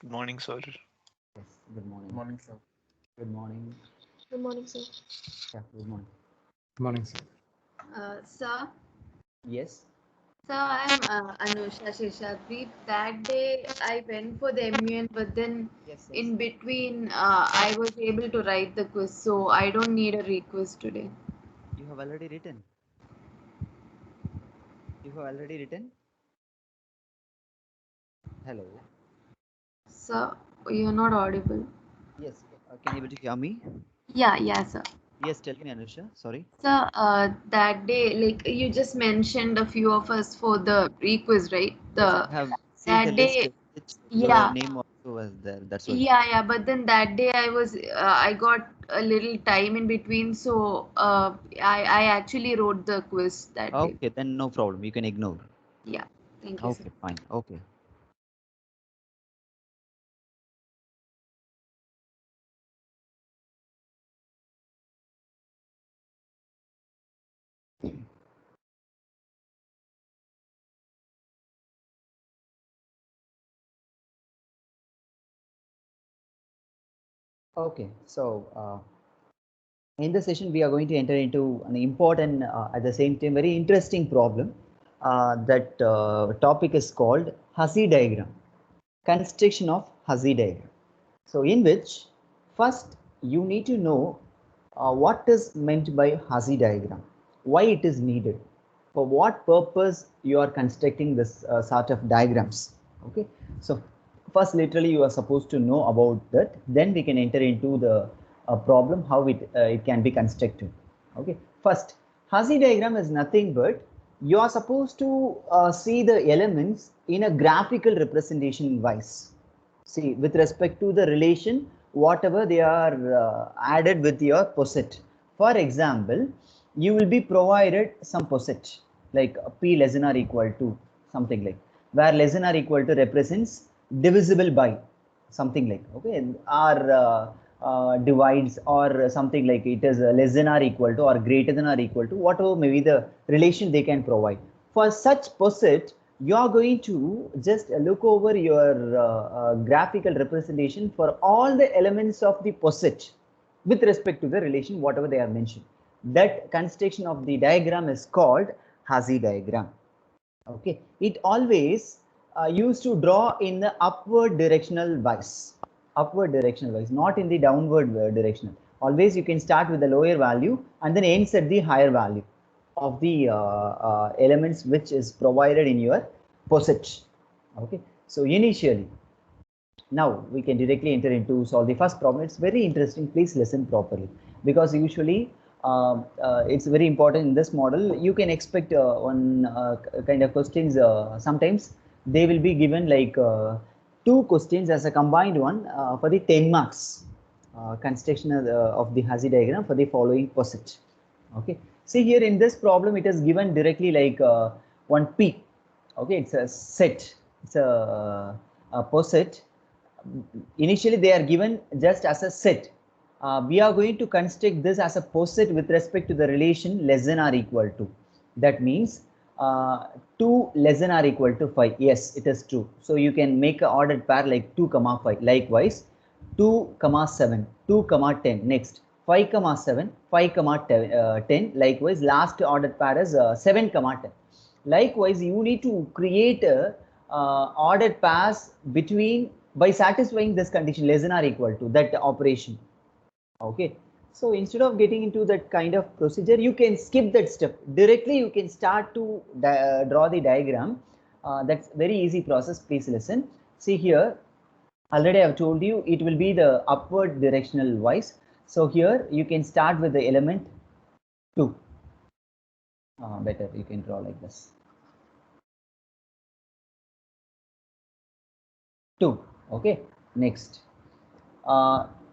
Good morning, sir. Yes, good morning. Morning, sir. Good morning. Good morning, sir. Yeah, good morning. Morning, sir. Sir, Yes. I'm Anusha Sheshatri. That day I went for the MUN, but then Yes, yes. in between I was able to write the quiz, so I don't need a requiz today. You have already written. You have already written. Hello. Sir, you're not audible. Yes. Can you able to hear me? Yeah, sir. Yes. Tell me, Anusha. Sorry. Sir, that day, like you just mentioned a few of us for the requiz, right? Yes, The I have seen the that list. day, In which your yeah. name also was there. That's why. Yeah, but then that day I got a little time in between, so I actually wrote the quiz that day. Okay, then no problem. You can ignore. Yeah, thank you, sir. Okay, fine. Okay. Okay. In this session, we are going to enter into an important, at the same time, very interesting problem. That topic is called Hussey diagram, construction of Hussey diagram. So, in which first you need to know what is meant by Hussey diagram, why it is needed, for what purpose you are constructing this sort of diagrams. Okay, so first literally you are supposed to know about that. Then we can enter into the problem how it can be constructed. Okay, first Hussey diagram is nothing but you are supposed to see the elements in a graphical representation wise. See, with respect to the relation, whatever they are added with your poset. For example, you will be provided some poset like p less than or equal to something like, where less than or equal to represents divisible by something like, okay, or divides or something like it is less than or equal to or greater than or equal to whatever may be the relation they can provide. For such poset, you are going to just look over your graphical representation for all the elements of the poset with respect to the relation whatever they are mentioned. That construction of the diagram is called Hussey diagram. Okay, it always used to draw in the upward directional wise, not in the downward directional. Always you can start with the lower value and then ends at the higher value of the elements which is provided in your poset. Okay, so initially, now we can directly enter into solve the first problem. It's very interesting. Please listen properly, because usually it's very important in this model. You can expect one kind of questions. Sometimes they will be given like two questions as a combined one for the 10 marks construction of the Hussey diagram for the following poset. Okay, see here in this problem it is given directly like one P. Okay, it's a set, it's a poset. Initially they are given just as a set. We are going to construct this as a poset with respect to the relation less than or equal to. That means 2 less than or equal to 5. Yes, it is true. So you can make an ordered pair like 2 comma 5. Likewise 2 comma 7, 2 comma 10. Next 5 comma 7, 5 comma 10. Likewise last ordered pair is 7 comma 10. Likewise, you need to create a ordered pass between by satisfying this condition less than or equal to that operation. Okay. So instead of getting into that kind of procedure, you can skip that step. Directly you can start to draw the diagram. That's very easy process. Please listen. See here, already I have told you it will be the upward directional wise. So here you can start with the element 2. Better you can draw like this. 2. Okay, next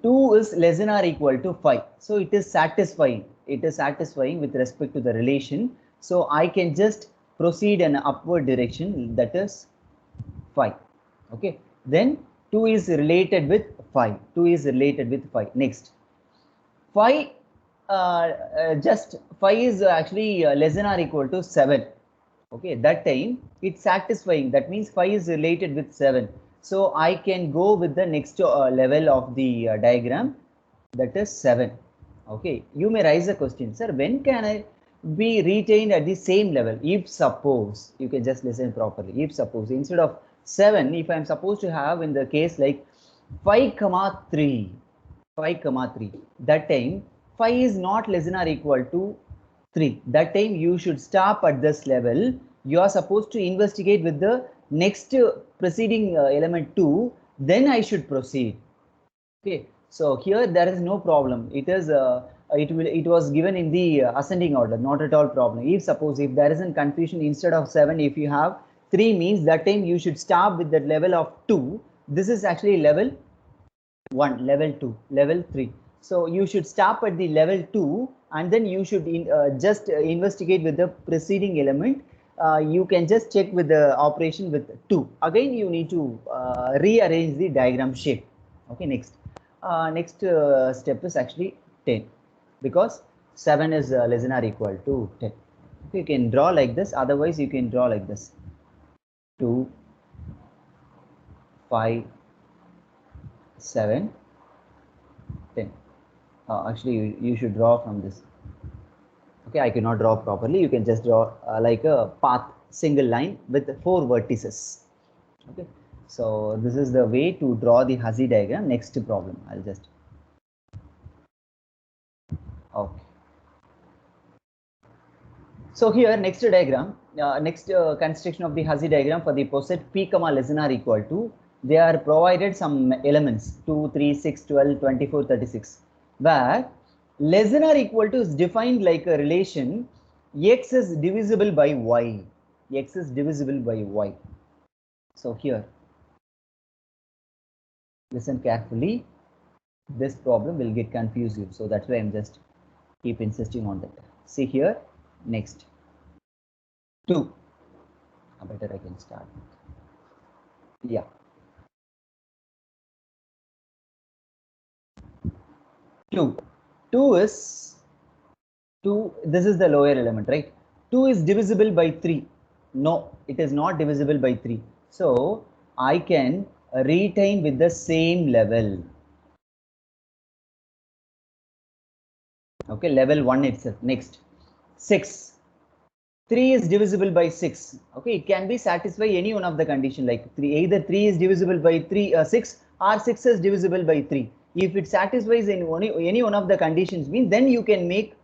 2 is less than or equal to 5, so it is satisfying with respect to the relation. So I can just proceed in upward direction, that is 5. Okay, then 2 is related with 5, 2 is related with 5. Next 5, just 5 is actually less than or equal to 7. Okay, that time it's satisfying, that means 5 is related with 7. So I can go with the next level of the diagram, that is 7. Okay, you may raise a question, sir, when can I be retained at the same level? If suppose, you can just listen properly. If suppose instead of 7, if I am supposed to have in the case like 5,3, 5,3, that time 5 is not less than or equal to 3. That time you should stop at this level. You are supposed to investigate with the next preceding element 2, then I should proceed. Okay, so here there is no problem. It is it was given in the ascending order, not at all problem. If suppose if there is a confusion, instead of 7, if you have 3 means that time you should start with the level of 2. This is actually level 1, level 2, level 3. So you should stop at the level 2 and then you should just investigate with the preceding element. You can just check with the operation with 2. Again, you need to rearrange the diagram shape. Okay, next. Next step is actually 10, because 7 is less than or equal to 10. Okay, you can draw like this, otherwise you can draw like this. 2, 5, 7, 10. Actually, you should draw from this. Okay, I cannot draw properly. You can just draw like a path, single line with 4 vertices. Okay, so this is the way to draw the Hussey diagram. Next problem, I'll just. Okay. So here, next diagram, next construction of the Hussey diagram for the poset p comma less than or equal to, they are provided some elements 2, 3, 6, 12, 24, 36, where less than or equal to is defined like a relation x is divisible by y. X is divisible by y. So here, listen carefully. This problem will get confuse you. So that's why I'm just keep insisting on that. See here, next 2. Better I can start. Yeah. 2. 2 is 2. This is the lower element, right? 2 is divisible by 3. No, it is not divisible by 3. So I can retain with the same level. Okay, level 1 itself. Next, 6. 3 is divisible by 6. Okay, it can be satisfy any one of the condition, like 3. Either 3 is divisible by 6 or 6 is divisible by 3. If it satisfies any one of the conditions, means then you can make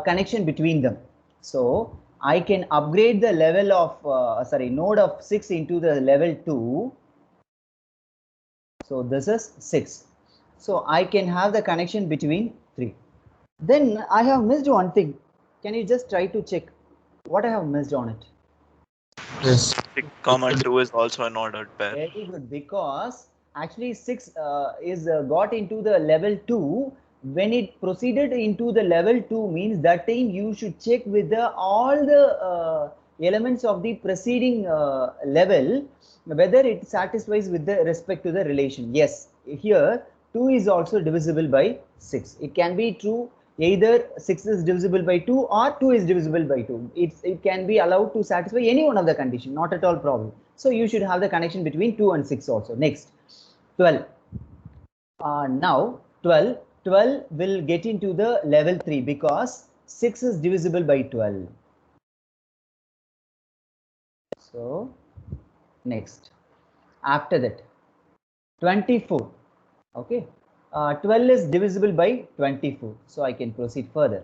connection between them. So I can upgrade the level of node of 6 into the level 2. So this is 6. So I can have the connection between 3. Then I have missed one thing. Can you just try to check what I have missed on it? Yes. 6, 2 is also an ordered pair. Very good, because actually 6 is got into the level 2. When it proceeded into the level 2 means that time you should check with the all the elements of the preceding level whether it satisfies with the respect to the relation. Yes, here 2 is also divisible by 6. It can be true either 6 is divisible by 2 or 2 is divisible by 2. It can be allowed to satisfy any one of the condition, not at all problem. So you should have the connection between 2 and 6 also. Next, 12. Now 12 will get into the level 3 because 6 is divisible by 12. So next, after that 24. Okay, 12 is divisible by 24, so I can proceed further.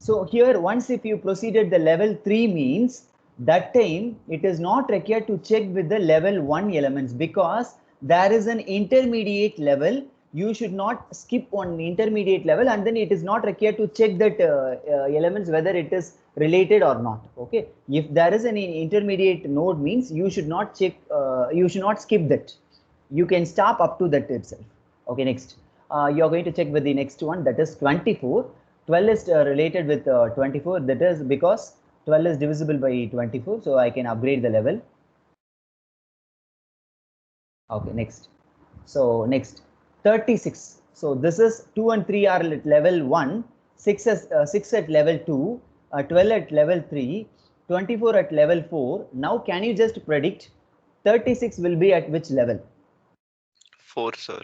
So here, once if you proceeded the level 3 means that time it is not required to check with the level 1 elements, because there is an intermediate level. You should not skip one intermediate level, and then it is not required to check that elements whether it is related or not. Okay, if there is an intermediate node means you should not check, you should not skip that. You can stop up to that itself. Okay, next, you are going to check with the next one, that is 24. 12 is related with 24. That is because 12 is divisible by 24. So I can upgrade the level. Okay, next. So next, 36. So this is 2 and 3 are at level 1, 6 at level 2, 12 at level 3, 24 at level 4. Now can you just predict 36 will be at which level? 4, sir.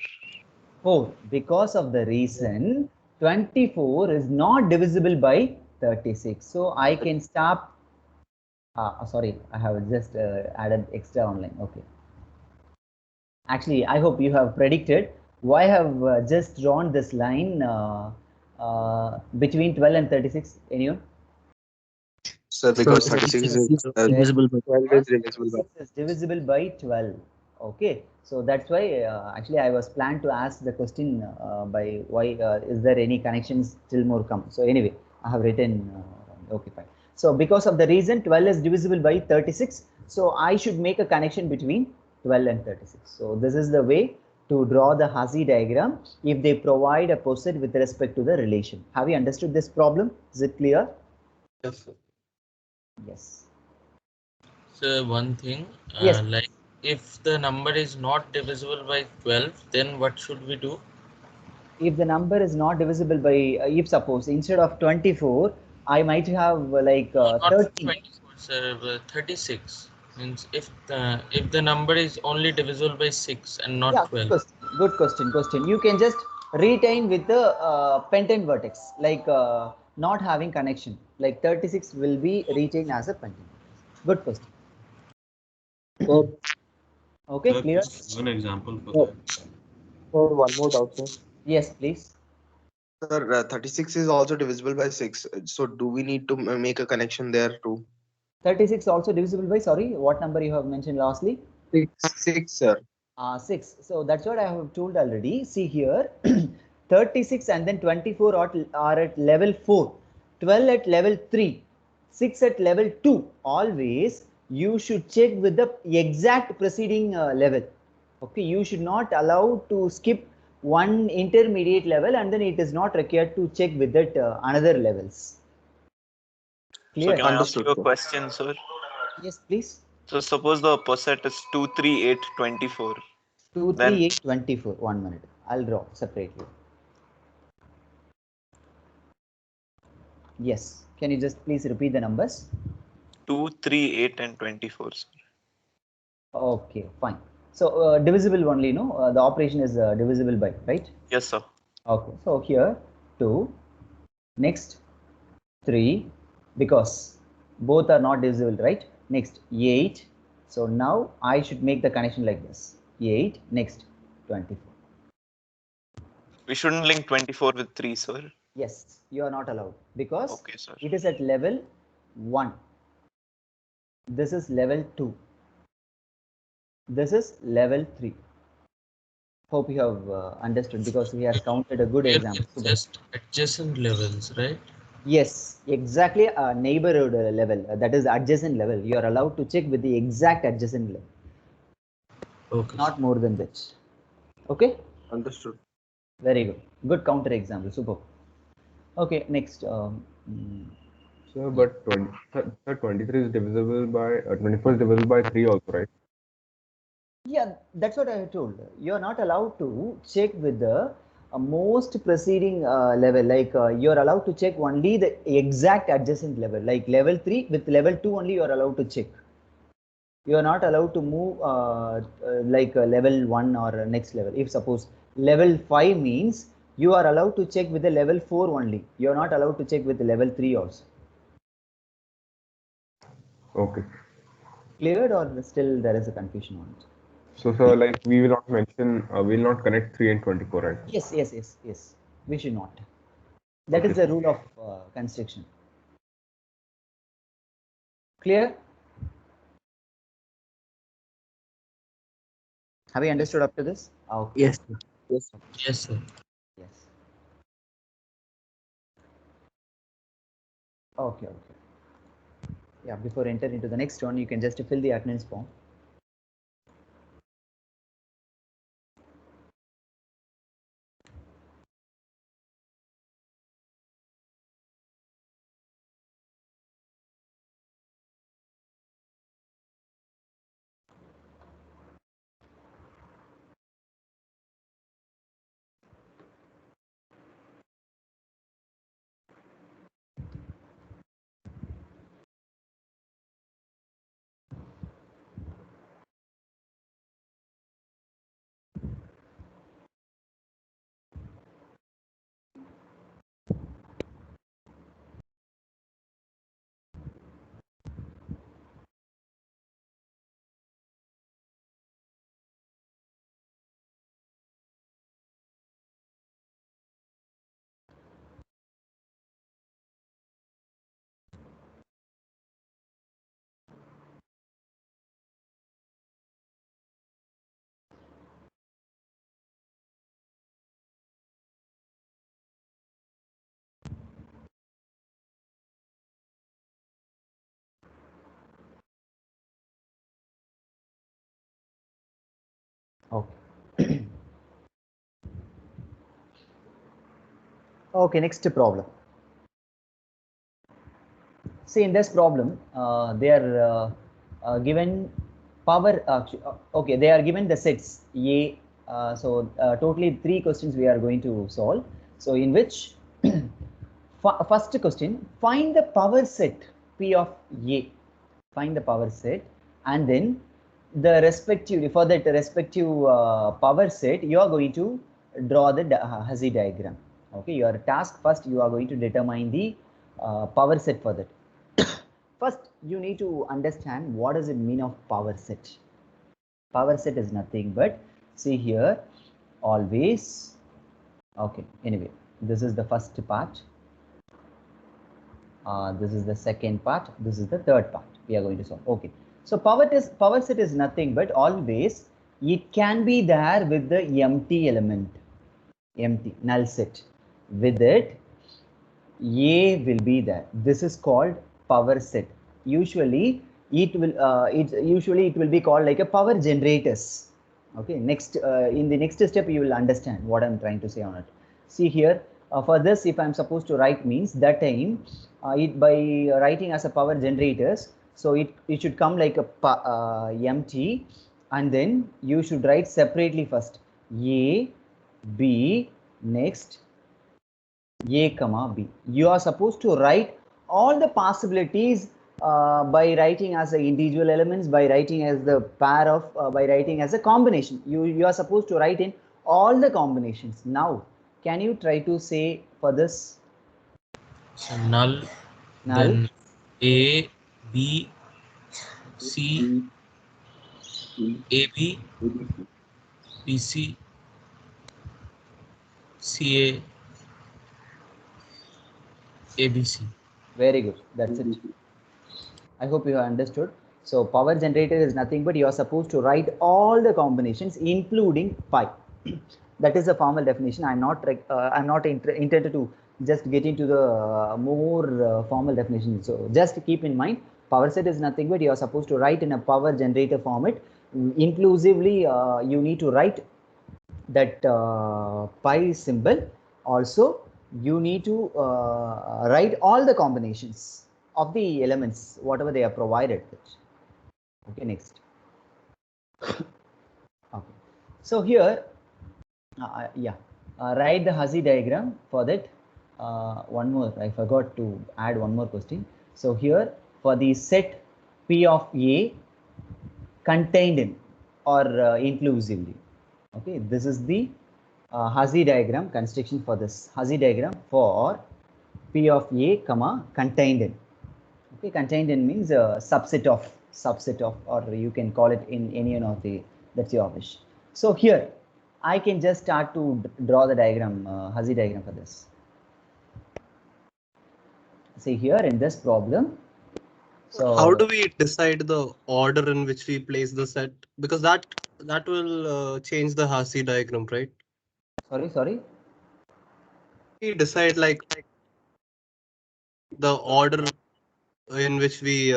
4. Because of the reason 24 is not divisible by 36. So I can stop. Sorry, I have just added extra online. Okay. Actually, I hope you have predicted why I have just drawn this line between 12 and 36. Anyone? Sir, because 36 is divisible by 12 is divisible by. 36 is divisible by 12. Okay, so that's why actually I was planned to ask the question by why is there any connections till more come. So anyway, I have written okay, fine. So because of the reason 12 is divisible by 36, so I should make a connection between 12 and 36. So this is the way to draw the Hasse diagram if they provide a poset with respect to the relation. Have you understood this problem? Is it clear? Yes, sir. Yes. So one thing, Yes. like if the number is not divisible by 12, then what should we do? If the number is not divisible by, if suppose instead of 24, I might have like Not 13. 24, sir, 36. Means if the number is only divisible by 6 and not Yeah, 12. good question. You can just retain with the pentant vertex, like not having connection. Like 36 will be retained as a pentant vertex. Good question. Okay, Sir, clear? please give an example for Sir, that. sir, one more doubt, sir. Yes, please. Sir, 36 is also divisible by 6. So do we need to make a connection there too? 36 also divisible by, sorry, what number you have mentioned lastly? 6, sir. 6. So that's what I have told already. See here, 36 and then 24 are at level 4, 12 at level 3, 6 at level 2. Always you should check with the exact preceding level. Okay, you should not allow to skip one intermediate level and then it is not required to check with that another levels. Clear? So can I ask Understood, you a sir. question, sir? Yes, please. So suppose the poset is 2, 3, 8, 24. 2, Then 3, 8, 24. 1 minute. I'll draw separately. Yes. Can you just please repeat the numbers? 2, 3, 8, and 24, sir. Okay, fine. So divisible only, no? The operation is divisible by, right? Yes, sir. Okay. So here 2, next 3, because both are not divisible, right? Next 8. So now I should make the connection like this. 8, next 24. We shouldn't link 24 with 3, sir. Yes, you are not allowed because Okay, sir. it is at level 1. This is level 2. This is level 3. Hope you have understood because we have counted a good Here example. it's just adjacent levels, right? Yes, exactly a neighborhood level, that is adjacent level. You are allowed to check with the exact adjacent level. Okay. Not more than that. Okay? Understood. Very good. Good counter example. Super. Okay, next. Sir, but 23 is divisible by 24 is divisible by 3 also, right? Yeah, that's what I told. You are not allowed to check with the most preceding level. Like you are allowed to check only the exact adjacent level. Like level 3 with level 2 only you are allowed to check. You are not allowed to move like level 1 or next level. If suppose level 5 means you are allowed to check with the level 4 only. You are not allowed to check with the level 3 also. Okay. Cleared or still there is a confusion on it? So, sir, like we will not mention, we will not connect 3 and 24, right? Yes. We should not. That Okay. is the rule of construction. Clear? Have you understood up to this? Okay. Yes. Yes. Yes, sir. Yes. Okay. Yeah, before enter into the next one, you can just fill the attendance form. Okay. Okay, next problem. See, in this problem, they are given power. Okay, they are given the sets A. Totally 3 questions we are going to solve. So, in which first question, find the power set P of A. Find the power set, and then the respective for that respective power set, you are going to draw the Hasse diagram. Okay, your task first, you are going to determine the power set for that. First, you need to understand what does it mean of power set. Power set is nothing but, see here, always. Okay, anyway, this is the first part. This is the second part. This is the third part. We are going to solve. Okay. So power set is nothing but always it can be there with the empty element, empty null set. With it, A will be there. This is called power set. Usually it will be called like a power generators. Okay. Next, in the next step, you will understand what I'm trying to say on it. See here, for this, if I'm supposed to write means that time, it by writing as a power generators, so it should come like a empty, and then you should write separately first A, B, next A comma B. You are supposed to write all the possibilities by writing as the individual elements, by writing as the pair of, by writing as a combination. You are supposed to write in all the combinations. Now, can you try to say for this? So null, then A, B, C, AB, BC, CA, ABC. Very good. That's it. I hope you have understood. So power generator is nothing but you are supposed to write all the combinations, including pi. That is a formal definition. I'm not intended to just get into the more formal definition. So just keep in mind, power set is nothing but you are supposed to write in a power generator format. Inclusively, you need to write that pi symbol. Also, you need to write all the combinations of the elements, whatever they are provided with. Okay, next. Okay, so here, write the Hasse diagram. For that, one more, I forgot to add one more question. So here, for the set P of A contained in or inclusively. Okay, this is the Hasse diagram construction for this Hasse diagram for P of A comma contained in. Okay, contained in means a subset of, or you can call it in any one of the, that's your wish. So here I can just start to draw the diagram, Hasse diagram for this. See here in this problem. So how do we decide the order in which we place the set? Because that will change the Hasse diagram, right? Sorry. We decide like the order in which we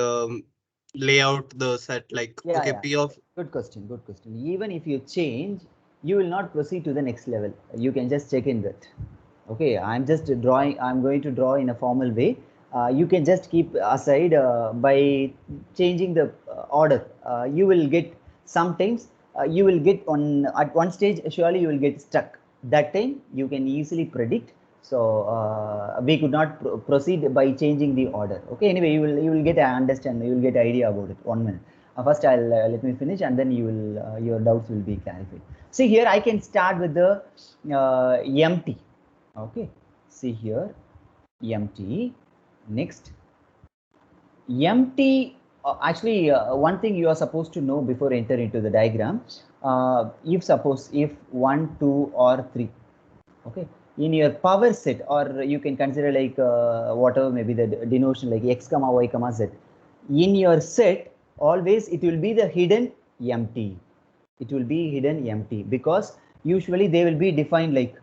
lay out the set, like P of. Good question. Even if you change, you will not proceed to the next level. You can just check in that. Okay, I'm just drawing. I'm going to draw in a formal way. You can just keep aside by changing the order. You will get sometimes you will get on at one stage. Surely you will get stuck. That time you can easily predict. So we could not proceed by changing the order. Okay. Anyway, you will get an understand. You will get idea about it. 1 minute. First, I'll let me finish, and then you will your doubts will be clarified. See here, I can start with the empty. Okay, see here, empty. Next, empty. Actually, one thing you are supposed to know before entering into the diagram. If 1, 2, or 3. Okay, in your power set, or you can consider like whatever may be the denotation like x comma y comma z. In your set, always it will be the hidden empty. It will be hidden empty because usually they will be defined like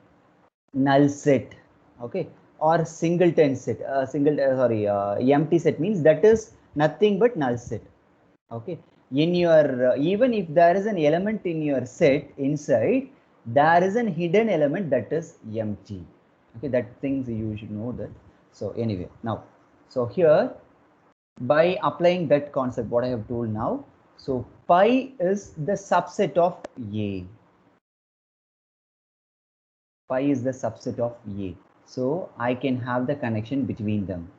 null set, okay, or singleton set. Empty set means that is nothing but null set. Okay, in your even if there is an element in your set inside, there is an hidden element that is empty. Okay, that things you should know that. So anyway, now, so here by applying that concept, what I have told now, so pi is the subset of A. Pi is the subset of A. So I can have the connection between them.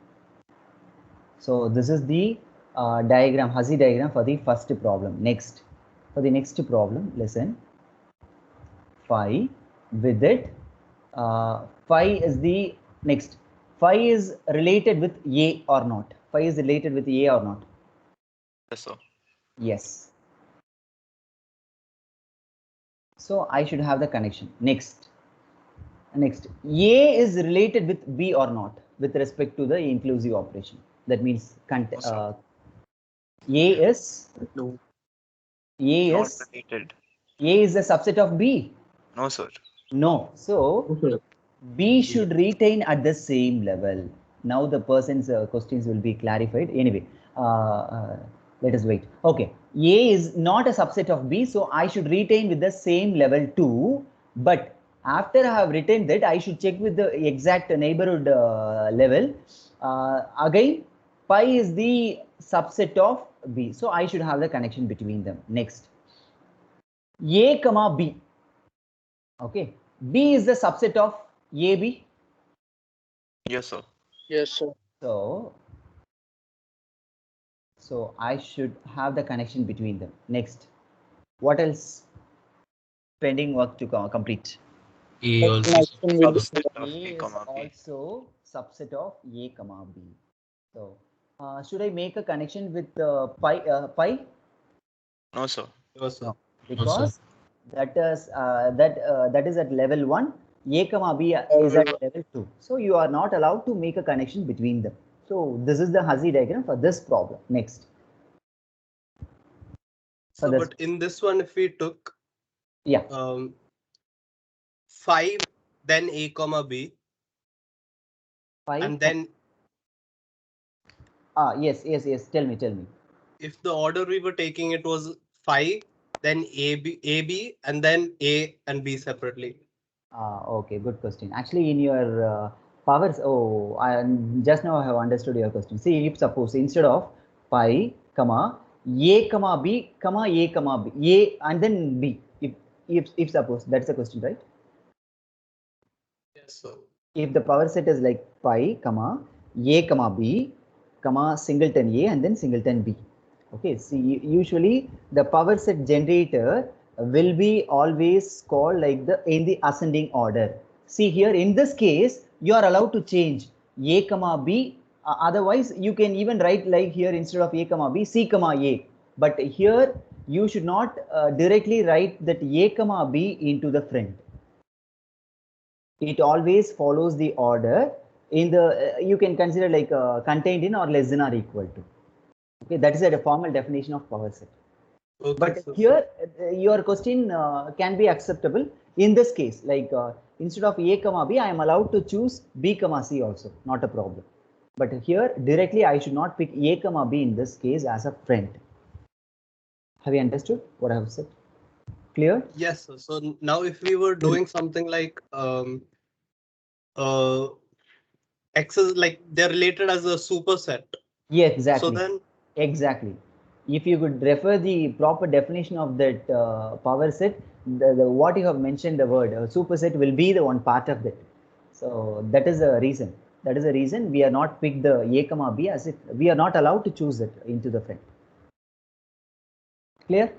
So this is the diagram, Hussey diagram for the first problem. Next, for the next problem, listen. Phi with it, phi is the next. Phi is related with A or not? Phi is related with A or not? Yes, sir. Yes. So I should have the connection. Next, A is related with B or not with respect to the inclusive operation. That means No, A is No. A not is related. A is a subset of B. No, sir. No. So B should retain at the same level. Now the person's questions will be clarified. Anyway, let us wait. Okay, A is not a subset of B, so I should retain with the same level too. But after I have retained that, I should check with the exact neighborhood level. Again, pi is the subset of B, so I should have the connection between them. Next, A comma B. Okay, B is the subset of AB. Yes, sir. Yes, sir. So I should have the connection between them. Next, what else pending work to complete? E also Connection with Subset A of A, is comma B. also subset of A comma B. So should I make a connection with pi? No, sir. No, sir. Because that is at level 1. A comma B is at level 2. So you are not allowed to make a connection between them. So this is the Hussey diagram for this problem. Next. So, but in this one, if we took 5, then A comma B, 5, and then yes. Tell me. If the order we were taking it was 5, then AB, and then A and B separately. Okay, good question. Actually, in your powers, just now I have understood your question. See, if suppose instead of pi, comma, A comma B, comma A comma B, A and then B. If suppose that's the question, right? Yes, sir. If the power set is like pi, comma, A comma B, comma singleton A and then singleton B. Okay, see, usually the power set generator will be always called like in the ascending order. See here, in this case, you are allowed to change A comma B. Otherwise, you can even write like here instead of A comma B, C comma A. But here, you should not directly write that A comma B into the front. It always follows the order in the you can consider like contained in or less than or equal to. Okay, that is a formal definition of power set. Okay, but so here your question can be acceptable in this case, like instead of A comma B, I am allowed to choose B comma C also, not a problem. But here directly I should not pick A comma B in this case as a friend. Have you understood what I have said? Clear? Yes, sir. So now if we were doing something like X's, like they're related as a superset. Yeah, exactly. So then exactly. If you could refer the proper definition of that power set, the what you have mentioned, the word superset will be the one part of that. So that is the reason. That is the reason we are not picked the A comma B, as if we are not allowed to choose it into the front. Clear?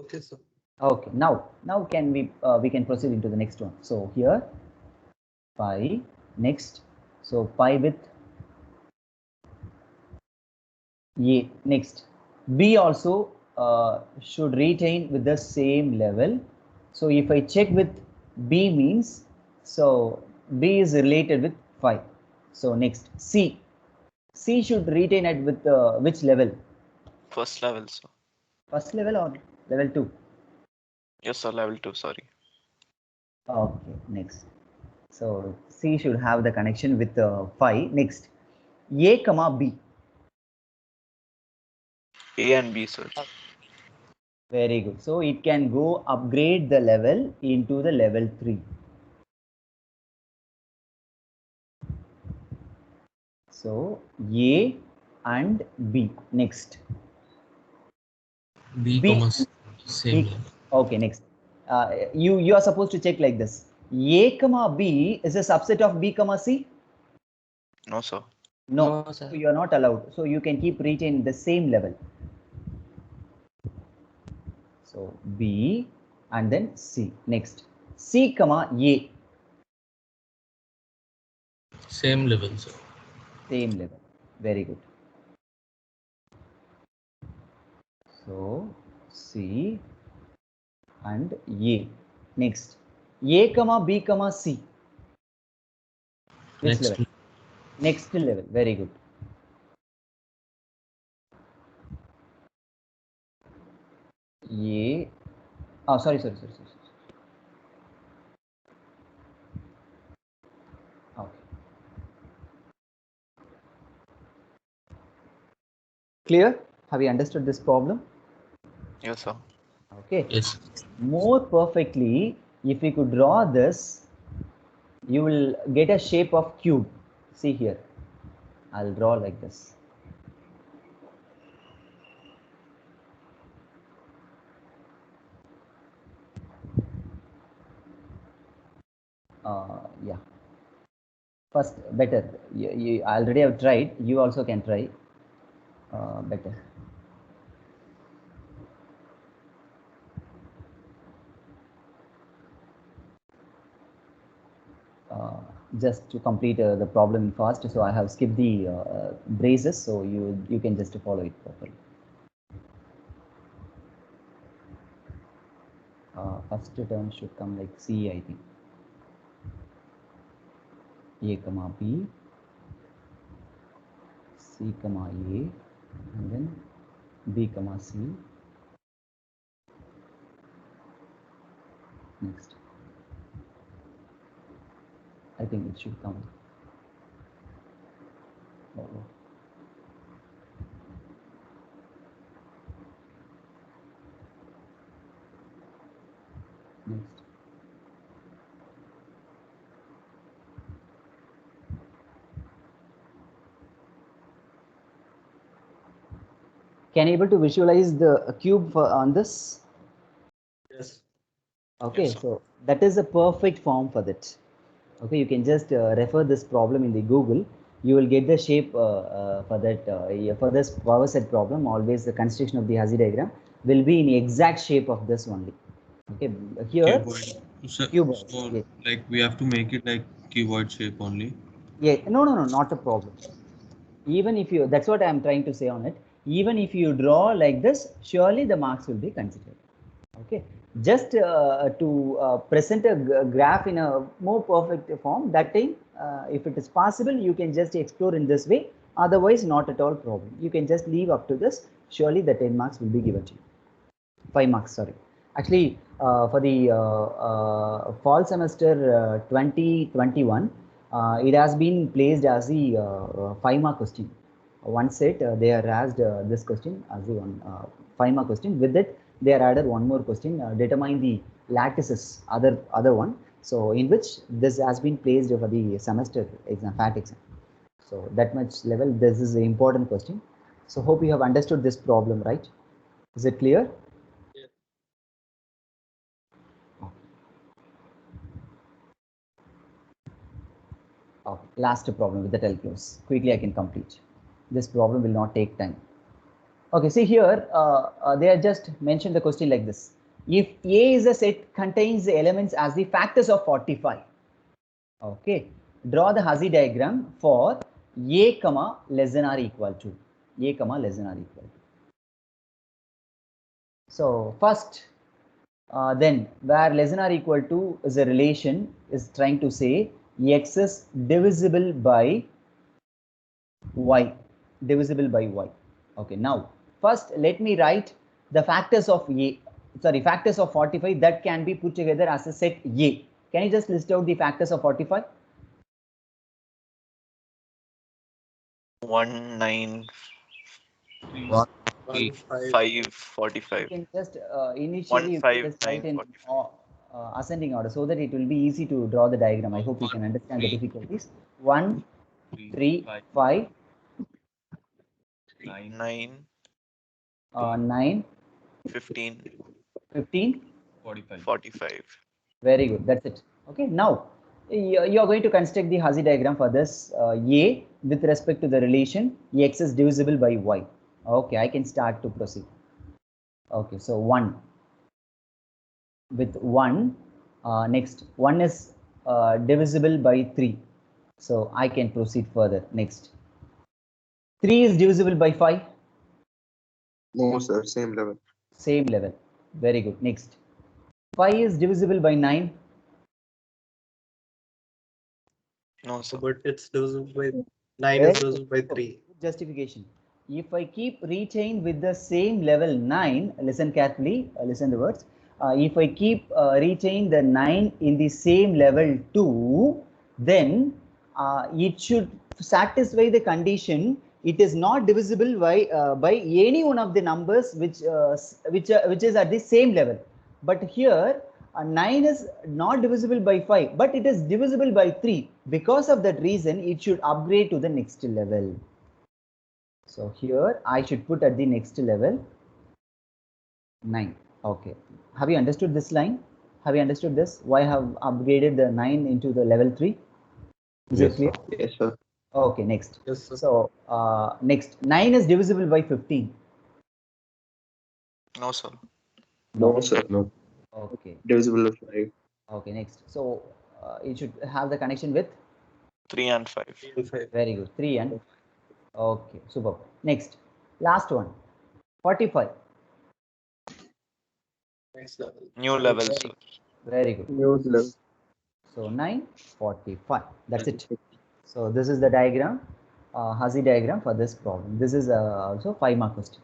okay, sir. Okay. Now can we can proceed into the next one. So here pi next. So pi with A next. B also should retain with the same level. So if I check with B means, so B is related with 5. So next C. C should retain it with which level? First level, sir. First level or level 2? Yes, sir. Level 2. Sorry. Okay, next. So C should have the connection with 5. Next, A comma B. A and B search. Very good. So it can go upgrade the level into the level 3. So A and B. Next. B, B comma and C, same. B. Okay, next. You are supposed to check like this. A comma B is a subset of B comma C? No, sir. No, No, sir. you are not allowed. So you can keep retain the same level. So B and then C. Next. C comma A. Same level, sir. Same level. Very good. So C and A. Next. A comma B comma C. Which Next. level? Next level. Very good. A. Oh, sorry. Okay. Clear? Have you understood this problem? Yes, sir. Okay. Yes. More perfectly, if we could draw this, you will get a shape of cube. See here. I'll draw like this. Yeah. First, better. You already have tried. You also can try. Better. Just to complete the problem fast, so I have skipped the braces, so you can just follow it properly. First term should come like C, I think. A comma B, C comma A, and then B comma C. Next. I think it should come. Oh. Next. Can you able to visualize the cube on this? Yes. Okay, Yes, sir. so that is a perfect form for that. Okay, you can just refer this problem in the Google. You will get the shape for that. For this power set problem, always the construction of the Hazy diagram will be in the exact shape of this only. Okay, here Cuboid. So, cuboid. so Yes. like we have to make it like cuboid shape only. Yeah, no, not a problem. Even if you, that's what I am trying to say on it. Even if you draw like this, surely the marks will be considered. Okay, just to present a graph in a more perfect form, that time, if it is possible, you can just explore in this way. Otherwise, not at all problem. You can just leave up to this. Surely the 10 marks will be given to you. 5 marks, sorry. Actually, for the fall semester 2021, it has been placed as the 5-mark question. One set they are asked this question as the one 5-mark question. With it, they are added one more question, determine the lattices, other one. So in which this has been placed for the semester exam, FAT exam. So that much level, this is an important question. So hope you have understood this problem, right? Is it clear? Okay, last problem with that I'll close. Quickly I can complete. This problem will not take time. Okay, see here, they have just mentioned the question like this. If A is a set contains the elements as the factors of 45. Okay, draw the Hazy diagram for A comma less than or equal to. A comma less than or equal to. So first, then where less than or equal to is a relation is trying to say X is divisible by Y, divisible by Y. Okay, now first let me write the factors of A, sorry, factors of 45 that can be put together as a set A. Can you just list out the factors of 45? 1, 9, 545. You can just initially you can just write in 15945. ascending order so that it will be easy to draw the diagram. I hope you can understand the difficulties. 1, 3, 5, 9, 9, 15, 15. 45. Very good. That's it. Okay. Now you are going to construct the Hazy diagram for this A with respect to the relation X is divisible by Y. Okay, I can start to proceed. Okay, so 1 with 1. Next, 1 is divisible by 3. So I can proceed further. Next, 3 is divisible by 5. No, sir. Same level. Same level. Very good. Next, 5 is divisible by 9. No, sir. But it's divisible by 9 is divisible by 3. Justification. If I keep retain with the same level 9, listen carefully, listen the words. If I keep retain the 9 in the same level 2, then it should satisfy the condition. It is not divisible by any one of the numbers which is at the same level. But here 9 is not divisible by 5, but it is divisible by 3. Because of that reason, it should upgrade to the next level. So here I should put at the next level 9. Okay. Have you understood this line? Have you understood this? Why I have upgraded the 9 into the level 3? Is it clear? Yes, sir. Okay, next. Yes, sir. So next, 9 is divisible by 15. No, sir. No, sir. No. Okay. Divisible by 5. Okay, next. So it should have the connection with 3 and 5. very good 3 and okay, super. Next, last one, 45. New level, sir. Very good. New level. So 9, 45. That's it. So this is the diagram, Hazy diagram for this problem. This is also 5-mark question.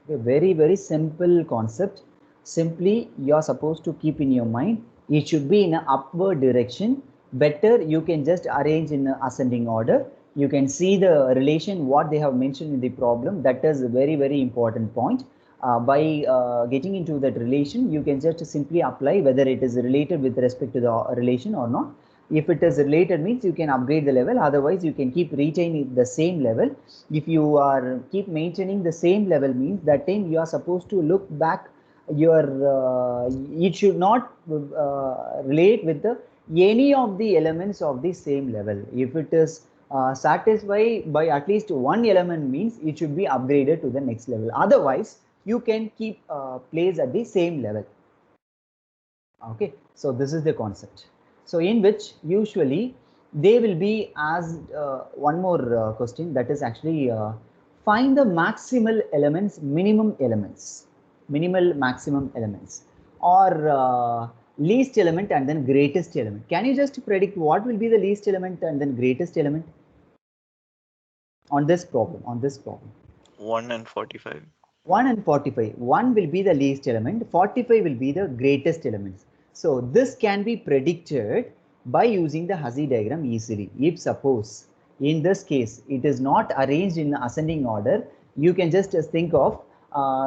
A very, very simple concept. Simply, you are supposed to keep in your mind, it should be in an upward direction. Better, you can just arrange in ascending order. You can see the relation, what they have mentioned in the problem. That is a very, very important point. By getting into that relation, you can just simply apply whether it is related with respect to the relation or not. If it is related means you can upgrade the level, otherwise you can keep retaining the same level. If you are keep maintaining the same level means that time you are supposed to look back your it should not relate with the any of the elements of the same level. If it is satisfied by at least one element means it should be upgraded to the next level. Otherwise you can keep place at the same level. Okay, so this is the concept. So in which usually they will be asked one more question, that is actually find the maximal elements, minimum elements, minimal maximum elements, or least element and then greatest element. Can you just predict what will be the least element and then greatest element on this problem? 1 and 45. 1 and 45. 1 will be the least element, 45 will be the greatest elements. So this can be predicted by using the Hazy diagram easily. If suppose in this case it is not arranged in ascending order, you can just think of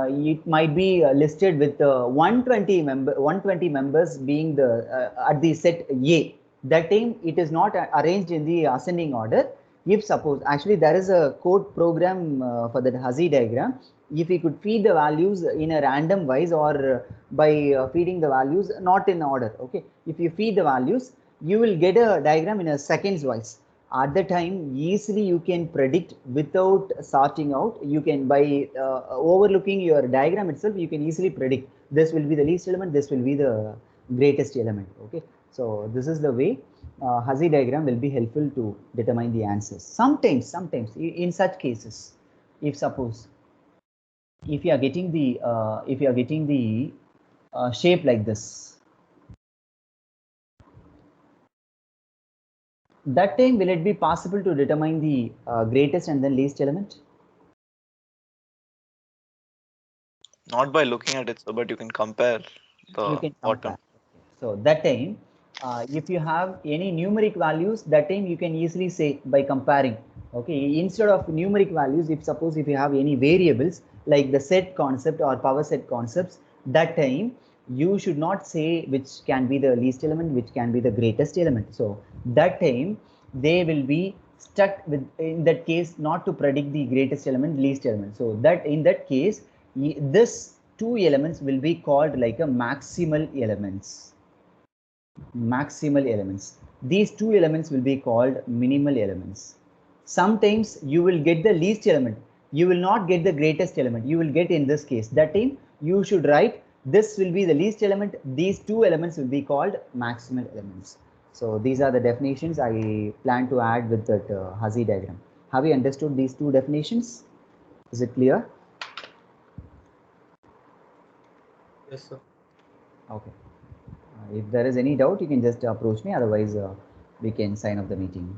it might be listed with 120 members being the at the set A. That time it is not arranged in the ascending order. If suppose actually there is a code program for the Hazy diagram. If we could feed the values in a random wise or by feeding the values not in order, okay, if you feed the values you will get a diagram in a seconds wise. At the time easily you can predict without sorting out. You can by overlooking your diagram itself you can easily predict this will be the least element, this will be the greatest element. Okay, so this is the way Hazy diagram will be helpful to determine the answers. Sometimes in such cases, if suppose if you are getting the shape like this, that time will it be possible to determine the greatest and then least element? Not by looking at it, sir, but you can compare the You can bottom. compare. So that time if you have any numeric values, that time you can easily say by comparing Okay, instead of numeric values, if suppose if you have any variables like the set concept or power set concepts, that time you should not say which can be the least element, which can be the greatest element. So that time they will be stuck with, in that case, not to predict the greatest element, least element. So that in that case, this two elements will be called like a maximal elements. Maximal elements. These two elements will be called minimal elements. Sometimes you will get the least element. You will not get the greatest element. You will get in this case. That time you should write this will be the least element. These two elements will be called maximal elements. So these are the definitions I plan to add with that Hazy diagram. Have you understood these two definitions? Is it clear? Yes, sir. Okay. If there is any doubt, you can just approach me. Otherwise, we can sign up the meeting.